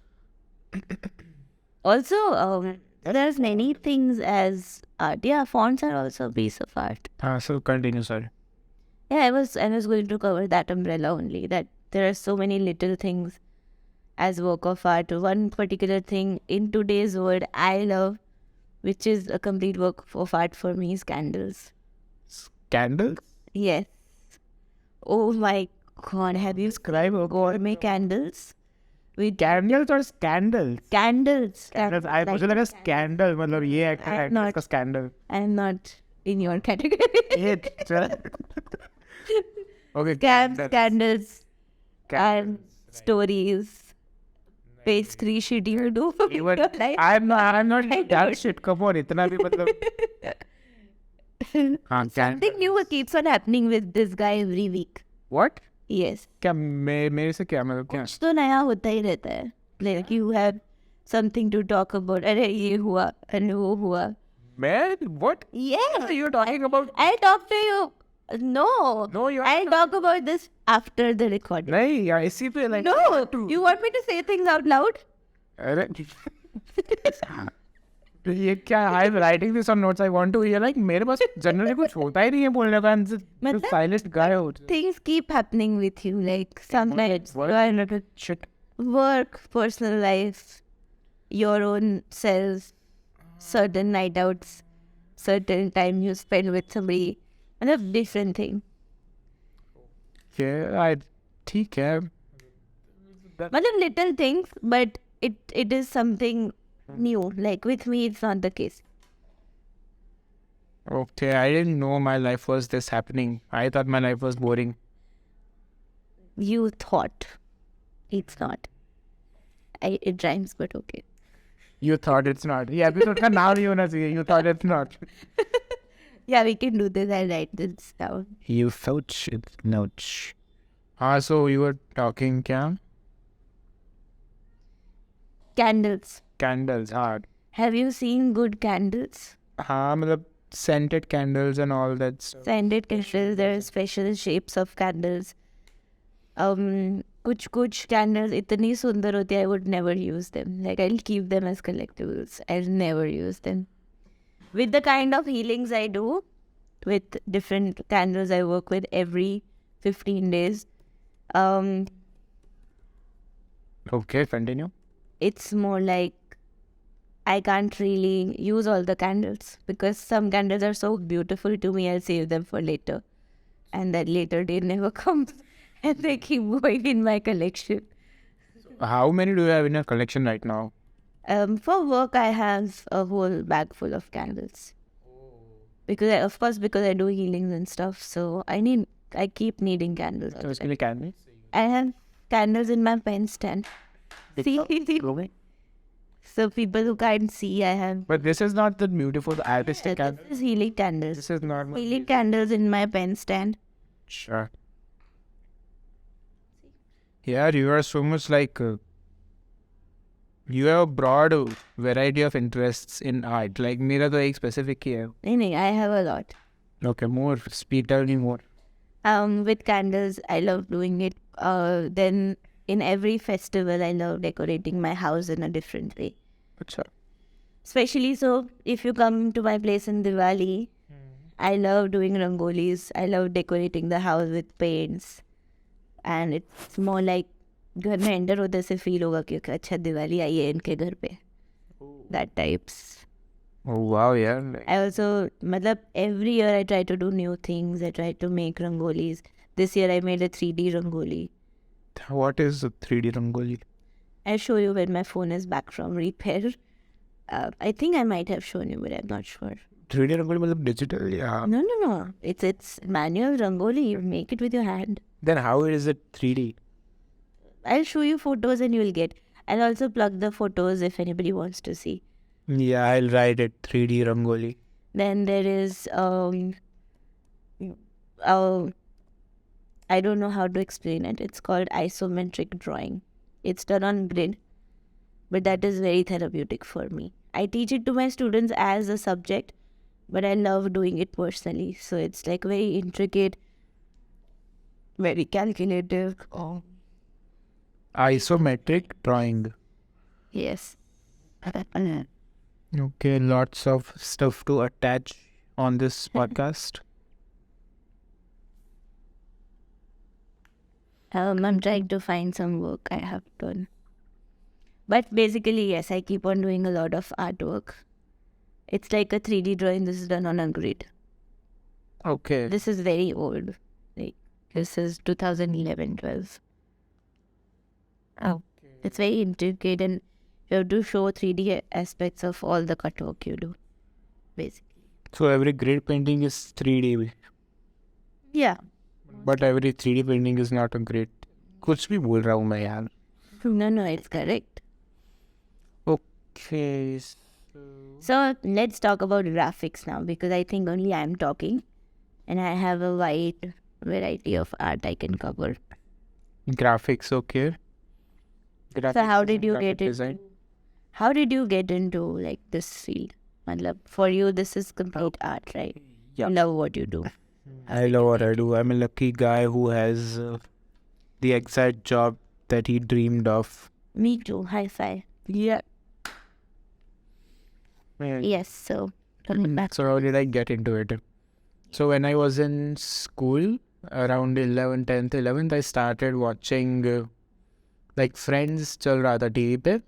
Also, there's many things as art. Yeah, fonts are also a piece of art. So continue, sorry. Yeah, I was going to cover that umbrella only. That there are so many little things as work of art. One particular thing in today's world I love, which is a complete work of art for me, is candles. Candles? Yes. Oh my God, have you Describe gourmet candles? With candles or scandals? Candles. I मुझे लगा scandal मतलब ये actor not- का scandal. I'm not in your category. Okay. Scams, candles, and stories. Pastry shit you do. Even Like, I'm not that shit. Come on, इतना भी मतलब. something new keeps on happening with this guy every week. What? Yes. क्या मेरे से क्या मतलब क्या? कुछ तो नया होता ही रहता है. Like you have something to talk about. अरे ये हुआ अरे वो हुआ. Man, what? Yeah. You're talking about? I'll talk to you. No. No, you. I'll talk about this after the recording. नहीं यार इसी पे like. No. You want me to say things out loud? अरे ये क्या? I'm writing this on notes. I want to hear like मेरे पास generally कुछ होता ही नहीं है बोलने का. मतलब Silent guy होता. Things keep happening with you. Like sometimes What? you are in a Shit. work, personal life, your own self, certain night outs, certain time you spend with somebody, and a different thing. Yeah, ठीक है. मतलब little things, but it is something new. Like with me, it's not the case. Okay, I didn't know my life was this happening. I thought my life was boring. You thought. It's not. It rhymes, but okay. You thought it's not. ये episode का नाम नहीं होना चाहिए. You thought it's not. Yeah, we can do this. I'll write this down. You thought it's not. So you were talking क्या? Candles. Candles, हाँ. Have you seen good candles? हाँ मतलब scented candles and all that stuff. Scented candles, there are special shapes of candles. कुछ candles इतनी सुंदर होती है, I would never use them. Like I'll keep them as collectibles. I'll never use them. With the kind of healings I do, with different candles I work with every 15 days, Okay, continue. it's more like I can't really use all the candles because some candles are so beautiful to me, I'll save them for later. And that later day never comes. And they keep going in my collection. How many do you have in your collection right now? For work, I have a whole bag full of candles. Because I do healings and stuff, so I keep needing candles. So उसके लिए candles? I have candles in my pen stand. See? So people who can't see, I have. But this is not the beautiful artistic candle. This is healing candles. This is not. Healing candles in my pen stand. Sure. Yeah, you are so much like You have a broad variety of interests in art. Like मेरा तो एक specific ही है. नहीं, I have a lot. Okay, more. Tell me more. With candles, I love doing it. Then in every festival, I love decorating my house in a different way. Achha. Especially so, if you come to my place in Diwali, I love doing rangolis. I love decorating the house with paints. And it's more like घर में enter होते से feel होगा कि अच्छा दिवाली आई है इनके घर पे. That types. Oh wow, yeah. I also, matlab, every year I try to do new things. I try to make rangolis. This year I made a 3D rangoli. What is a 3D rangoli? I'll show you when my phone is back from repair. I think I might have shown you, but I'm not sure. 3D rangoli मतलब digital, yeah. No. It's manual rangoli. You make it with your hand. Then how is it 3D? I'll show you photos and you'll get. I'll also plug the photos if anybody wants to see. Yeah, I'll write it 3D rangoli. Then there is I don't know how to explain it. It's called isometric drawing. It's done on grid, but that is very therapeutic for me. I teach it to my students as a subject, but I love doing it personally. So it's like very intricate, very calculative. Isometric drawing. Yes. Okay, lots of stuff to attach on this podcast. I'm trying to find some work I have done. But basically, yes, I keep on doing a lot of artwork. It's like a 3D drawing. This is done on a grid. Okay. This is very old. Like, this is 2011-12. It's very intricate and you have to show 3D aspects of all the cut work you do, basically. So every grid painting is 3D. Yeah. But every 3D painting is not a grid. कुछ भी बोल रहा हूँ मैं यार. No, it's correct. Okay. So let's talk about graphics now because I think only I'm talking and I have a wide variety of art I can cover. Graphics, okay. So how did you get into? How did you get into like this field? Matlab, for you, this is complete art, right? Yeah. You love what you do. I love what I do. I'm a lucky guy who has the exact job that he dreamed of. Me too. High five. Yeah. Yes. So coming back. So how did I get into it? So when I was in school, around 10th, 11th, I started watching like Friends चल रहा था TV पे.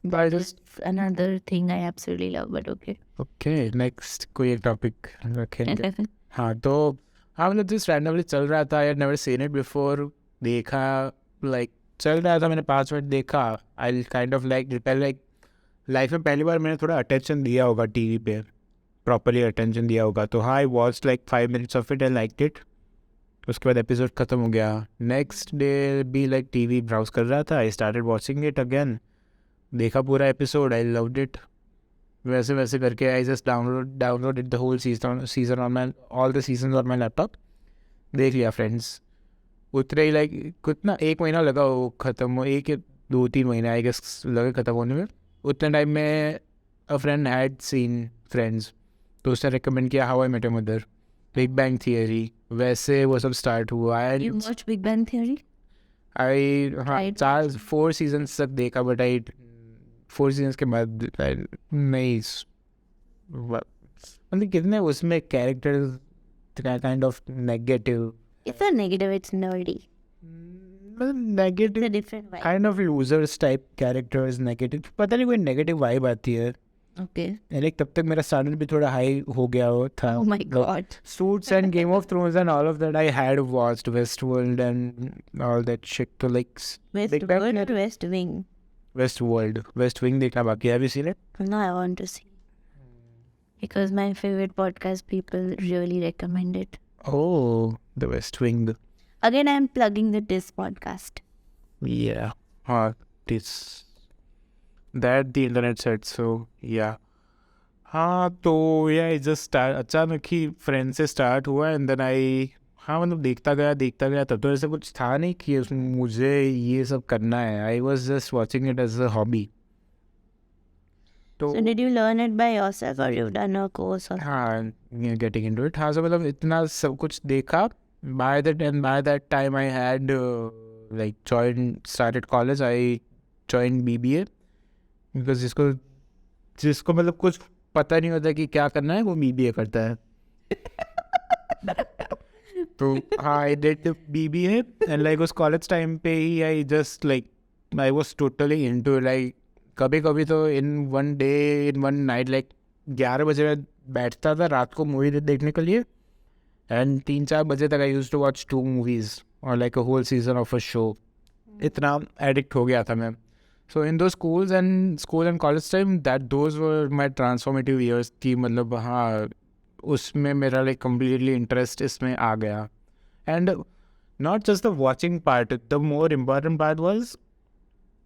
That is another thing I absolutely love, but okay. Okay, next कोई एक topic रखेंगे. हाँ तो हाँ मतलब just randomly चल रहा था. I had never seen it before. देखा like चल रहा था, मैंने 5 मिनट देखा. I kind of like पहले like लाइफ में पहली बार मैंने थोड़ा अटेंशन दिया होगा टीवी पे, प्रॉपरली अटेंशन दिया होगा. तो हाँ, I watch like 5 minutes of it and like it. उसके बाद एपिसोड ख़त्म हो गया. नेक्स्ट डे भी लाइक टीवी ब्राउज कर रहा था. I started watching it again. देखा पूरा एपिसोड. I loved it. वैसे वैसे करके I just download it the whole season on my all the season on my laptop. देख लिया फ्रेंड्स. उतने ही लाइक कितना 1 महीना लगा वो ख़त्म हो, 1 या 2-3 महीने आई गेस लगे ख़त्म होने में. उतने टाइम में a friend had seen Friends, तो उसने रिकमेंड किया How I Met Your Mother, Big Bang Theory. वैसे वो सब स्टार्ट हुआ. You watch Big Bang Theory? आई हाँ 4 सीजन्स तक देखा, बट आई 4 सीजन्स के बाद नहीं मतलब कितने उसमें characters kind of negative. It's not negative, it's nerdy. Negative It's a different vibe. Kind of losers type characters. Negative पता नहीं कोई नेगेटिव वाइब आती है. Okay. लाइक तब तक मेरा स्टैंडर्ड भी थोड़ा हाई हो गया था. Oh my god. Suits and Game of Thrones and all of that I had watched. Westworld and all that shit. तो like Westworld or West Wing? Westworld. West Wing देखना बाकी है. Have you seen it? No, I want to see. Because my favorite podcast people really recommend it. Oh, the West Wing. Again, I'm plugging the This podcast. Yeah. This. That the internet said so. Yeah. हाँ तो yeah, I just start अचानक ही friend से start हुआ and then I हाँ मतलब देखता गया तब तो ऐसा कुछ था नहीं कि मुझे ये सब करना है. I was just watching it as a hobby. तो So did you learn it by yourself or you've done a course or? हाँ, गेटिंग इनटू इट. हाँ, so मतलब इतना सब कुछ देखा. By that time I had like started college. I join BBA because जिसको मतलब कुछ पता नहीं होता कि क्या करना है वो BBA करता है. तो हाँ, I did BBA and like उस कॉलेज टाइम पे ही I just like I was totally into like कभी कभी तो इन वन नाइट लाइक 11 बजे मैं बैठता था रात को मूवी देखने के लिए एंड 3-4 बजे तक I used to watch 2 movies और like a whole season of a show. इतना एडिक्ट हो गया था मैं. सो इन दो school and college time those were my transformative years की मतलब हाँ उसमें मेरा लाइक कम्प्लीटली इंटरेस्ट इसमें आ गया. And not just the watching part, the more important part was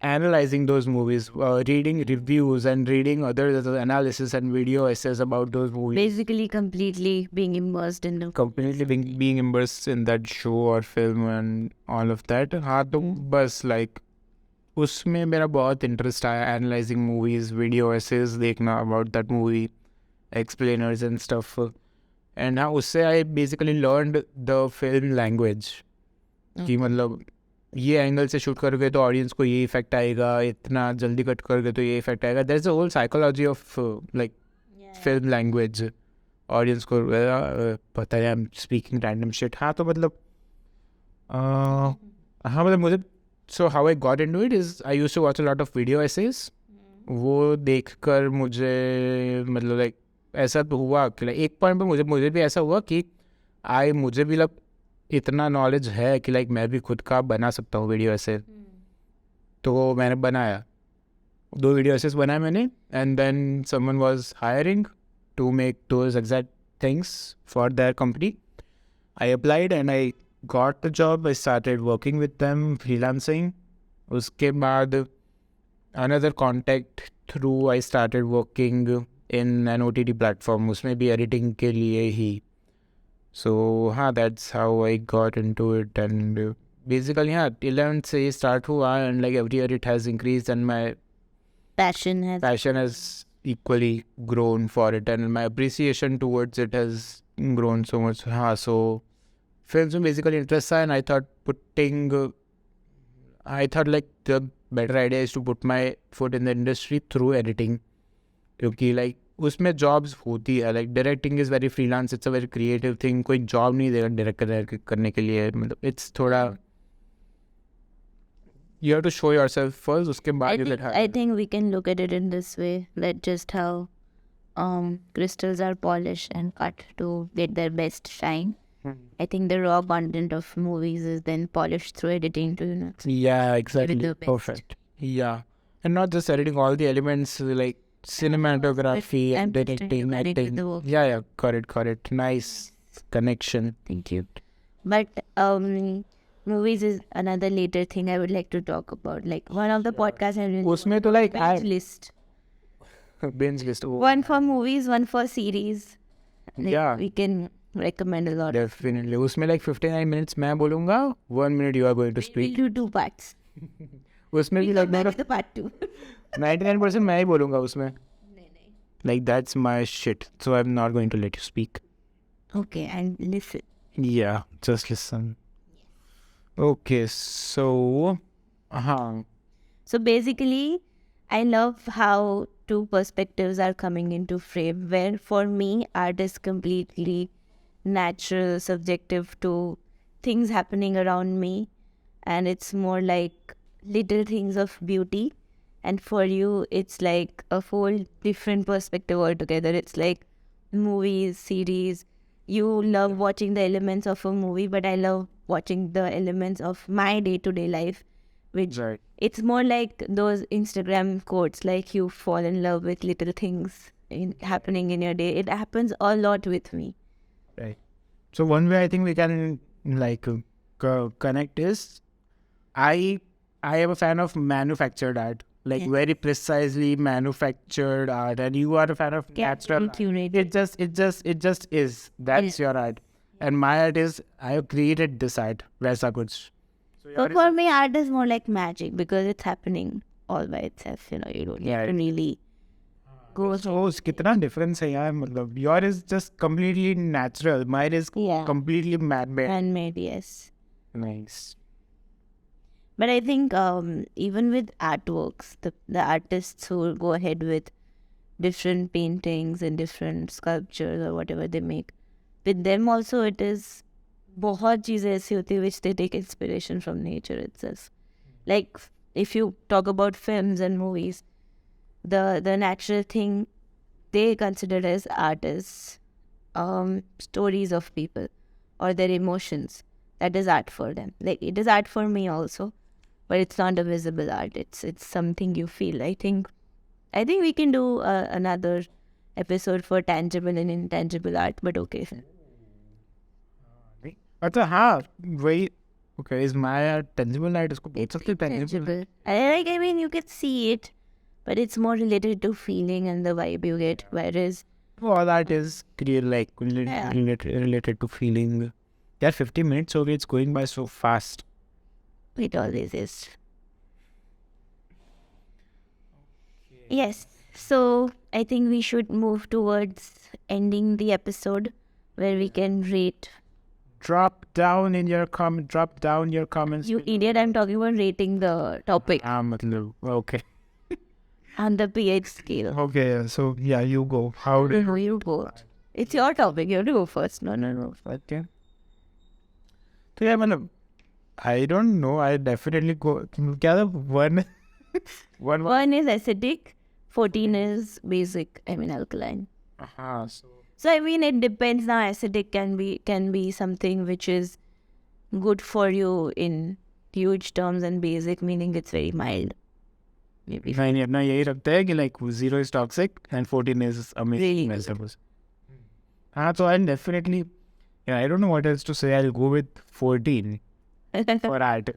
analyzing those movies, reading reviews and reading other analysis and video essays about those movies. Basically completely being immersed in the Completely being immersed in that show or film and all of that. हाँ तो बस like उसमें मेरा बहुत interest आया. Analysing movies, video essays देखना about that movie, explainers and stuff. And हाँ उससे I basically learned the film language कि मतलब ये एंगल से शूट करोगे तो ऑडियंस को ये इफेक्ट आएगा, इतना जल्दी कट करोगे तो ये इफेक्ट आएगा. There is a whole psychology of like film language. Audience को पता है I am speaking random shit. हाँ तो मतलब हाँ मतलब मुझे so how I got into it is I used to watch a lot of video essays. वो देखकर मुझे मतलब लाइक ऐसा तो हुआ कि एक पॉइंट पे मुझे भी ऐसा हुआ कि मुझे भी लग इतना नॉलेज है कि लाइक मैं भी खुद का बना सकता हूँ वीडियो ऐसे. तो मैंने बनाया 2 वीडियो ऐसे बनाए मैंने. And then someone was hiring to make those exact things for their company. I applied and I got the job. I started working with them freelancing. उसके बाद another contact through I started working in an OTT platform, उसमें भी editing के लिए ही. So that's how I got into it. And basically 11th से ये start हुआ and like every year it has increased and my passion has equally grown for it and my appreciation towards it has grown so much. So films में basically interest था and I thought like the better idea is to put my foot in the industry through editing क्योंकि like उसमें jobs होती है. Like directing is very freelance, it's a very creative thing. कोई job नहीं देगा direct करने के लिए. मतलब इट्स थोड़ा you have to show yourself first, उसके बाद you get hired. I think we can look at it in this way, like just how crystals are polished and cut to get their best shine. I think the raw content of movies is then polished through editing to Yeah, exactly. the best. Perfect. Yeah, and not just editing, all the elements like cinematography, I'm editing, ready to acting. the work. Yeah, correct. Nice connection. Thank you. But movies is another later thing I would like to talk about. Like one of the podcasts I really उसमें तो like binge list. binge list. Oh, One for movies, one for series. Like, Yeah. we can recommend a lot. definitely. उसमें like 59 minutes मैं बोलूँगा, 1 minute you are going to We'll speak. do 2 parts. उसमें भी We'll like come back मेरा with the part 2. 99% मैं ही बोलूँगा उसमें. Like that's my shit. So I'm not going to let you speak. Okay, and listen. Yeah, just listen. Okay, so So basically, I love how 2 perspectives are coming into frame, where for me, art is completely natural, subjective to things happening around me, and it's more like little things of beauty. And for you, it's like a whole different perspective altogether. It's like movies, series. You love watching the elements of a movie, but I love watching the elements of my day-to-day life, which right. it's more like those Instagram quotes, like you fall in love with little things happening in your day. It happens a lot with me. Right. So one way I think we can like connect is I am a fan of manufactured art, like Yeah. very precisely manufactured art, and you are a fan of natural art. Curated. It just is. That's your art. and my art is I have created this art. वैसा कुछ. So for me, art is more like magic because it's happening all by itself. You know, you don't need to really go. So कितना difference है यार, मतलब your is just completely natural, mine is completely man-made. Handmade, yes. Nice. But I think even with artworks, the artists who will go ahead with different paintings and different sculptures or whatever they make, with them also it is बहुत चीज़ें ऐसी होती है which they take inspiration from nature itself. Like if you talk about films and movies, the natural thing they consider as art is stories of people or their emotions. That is art for them. Like it is art for me also, but it's not a visible art. It's something you feel. I think we can do another episode for tangible and intangible art, but okay. अच्छा हाँ वही. Okay, is my art tangible art? इसको बोल सकते हैं tangible. I mean, you can see it, but it's more related to feeling and the vibe you get. Whereas all art is related to feeling. Yeah, 50 minutes, so it's going by so fast. It always is. Yes, so I think we should move towards ending the episode where we can rate. Drop down your comments. You idiot, I'm talking about rating the topic. Okay. On the pH scale. Okay, so yeah, you go. How do you go? It's your topic, you have to go first. No. Okay. So yeah, I don't know, I definitely go. क्या था? One is acidic, 14 is basic, I mean alkaline. So I mean it depends now. Acidic can be something which is good for you in huge terms, and basic meaning it's very mild. Maybe. नहीं अपना यही रखता है कि like 0 is toxic and 14 is amazing. Really? So I'll definitely, I don't know what else to say. I'll go with 14 for art.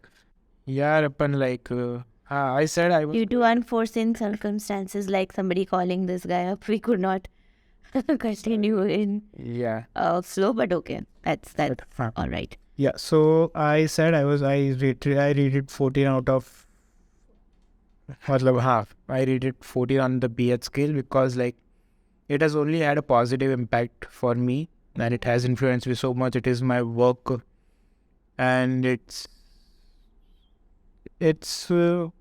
Yeah, upon like I said I was. Due to unforeseen circumstances like somebody calling this guy up, we could not continue in slow, but okay, that's all right. Yeah, so I said I rated 14 out of. I rated 14 on the pH scale because like it has only had a positive impact for me and it has influenced me so much. It is my work and it's a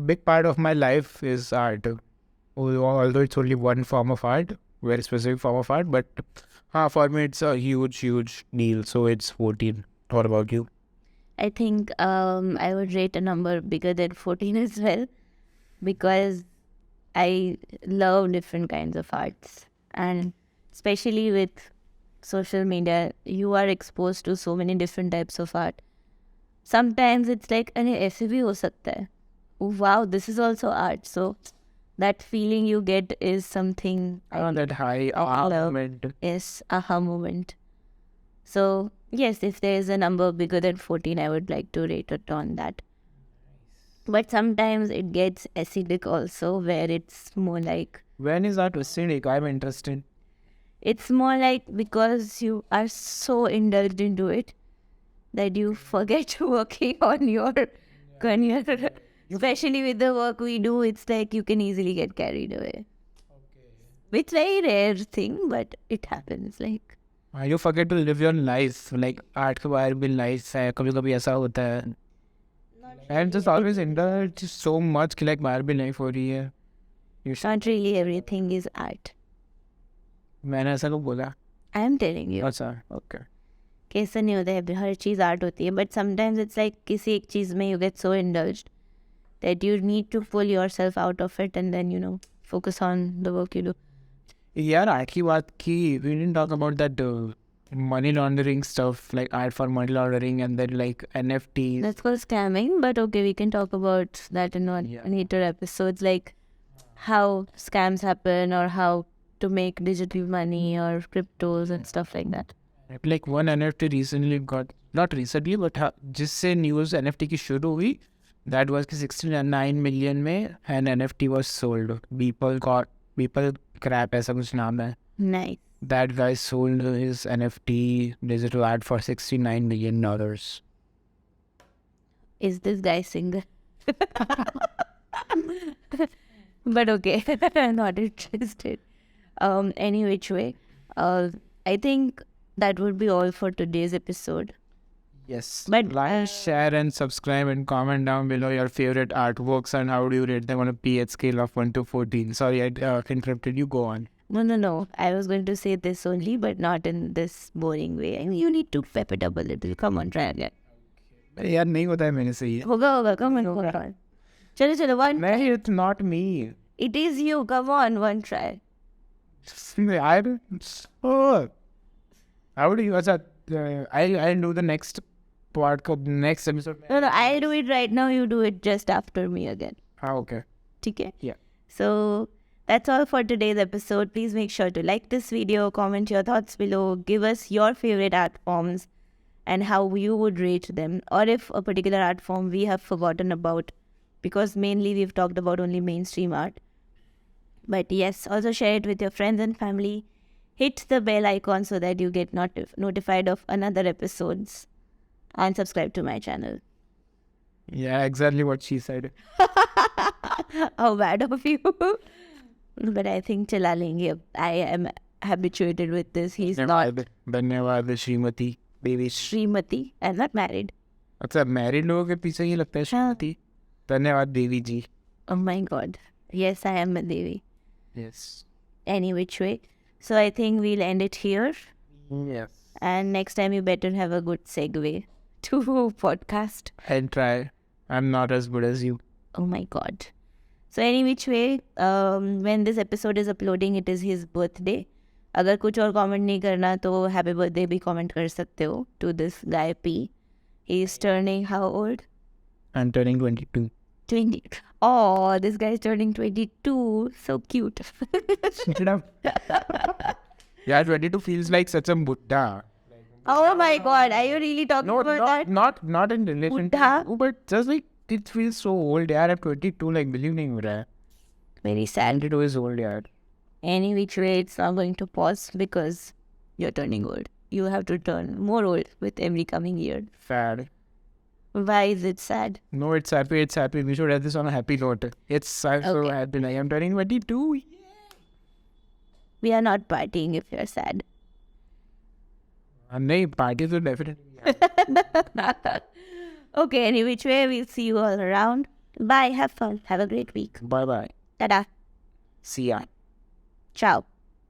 big part of my life is art. Although it's only one form of art, very specific form of art, but for me it's a huge deal. So it's 14. What about you? I think I would rate a number bigger than 14 as well, because I love different kinds of arts, and especially with social media, you are exposed to so many different types of art. Sometimes it's like, अरे ऐसे भी हो सकता है. Wow, this is also art. So that feeling you get is something. That high aha moment. Yes, aha moment. So yes, if there is a number bigger than 14, I would like to rate it on that. But sometimes it gets acidic also, where it's more like... When is that acidic? I'm interested. It's more like because you are so indulged into it that you forget working on your career. Especially with the work we do, it's like you can easily get carried away. Okay. It's a very rare thing, but it happens. Like you forget to live your life. Like art के बाहर भी life है, कभी-कभी ऐसा होता है. I'm just always indulged so much कि like बाहर भी life हो रही है. Not really everything is art. मैंने ऐसा क्यों बोला? I am telling you. अच्छा, okay. कैसा नहीं होता है, हर चीज़ art होती है, but sometimes it's like किसी एक चीज़ में you get so indulged that you need to pull yourself out of it and then focus on the work you do. यार art की बात की, we didn't talk about that money laundering stuff, like art for money laundering and then like NFTs. That's called scamming, but okay, we can talk about that in later episodes, like how scams happen or how to make digital money or cryptos and stuff like that. Like one NFT recently got, not recently, but जिससे news NFT की शुरू हुई, that was 69 million में an NFT was sold. People crap ऐसा कुछ नाम है. Nice. That guy sold his NFT digital art for $69 million. Is this guy single? But okay, not interested. Any which way, I think that would be all for today's episode. Yes. But Like, share, and subscribe, and comment down below your favorite artworks and how do you rate them on a pH scale of 1 to 14. Sorry, I interrupted you. Go on. no. I was going to say this only, but not in this boring way. I mean, you need to pep it up a little. Come on, try again. यार नहीं होता है मैंने से ये. होगा. Come on. चलो one. नहीं, it's not me. It is you. Come on, one try. I don't. Oh. How do you? I'll do the next part of next episode. No, I'll do it right now. You do it just after me again. Okay. Okay? Yeah. So that's all for today's episode. Please make sure to like this video, comment your thoughts below, give us your favorite art forms and how you would rate them, or if a particular art form we have forgotten about, because mainly we've talked about only mainstream art. But yes, also share it with your friends and family. Hit the bell icon so that you get notified of another episodes, and subscribe to my channel. Yeah, exactly what she said. How bad of you. But I think चला लेंगे. I am habituated with this. He's not. धन्यवाद श्रीमती देवी. Srimati. I'm not married. अच्छा, married लोगों के पीछे ही लगता है श्रीमती. धन्यवाद देवी जी. Oh my god. Yes, I am a Devi. Yes. Any which way. So I think we'll end it here. Yes. And next time you better have a good segue to podcast. I'll try. I'm not as good as you. Oh my god. So any which way, when this episode is uploading, it is his birthday. अगर कुछ और comment नहीं करना तो happy birthday भी comment कर सकते हो to this guy P. He is turning how old? I'm turning 22. 20. Oh, this guy is turning 22. So cute. Shut up. Yeah, 22 feels like such a Buddha. Oh my god, are you really talking about that? Not in relation Buddha? to you, but just like it feels so old. Yeah, I'm 22. Like, believe नहीं हो रहा है. Very sad. 22 is old, yeah. Any which way, it's not going to pause because you're turning old. You have to turn more old with every coming year. Sad. Why is it sad? No, it's happy. It's happy. We should have this on a happy note. I'm so Okay. happy. Like, I'm turning 22. We are not partying if you're sad. नहीं, party तो definitely. Okay, any which way, we'll see you all around. Bye, have fun. Have a great week. Bye bye. Ta-da. See ya. Ciao.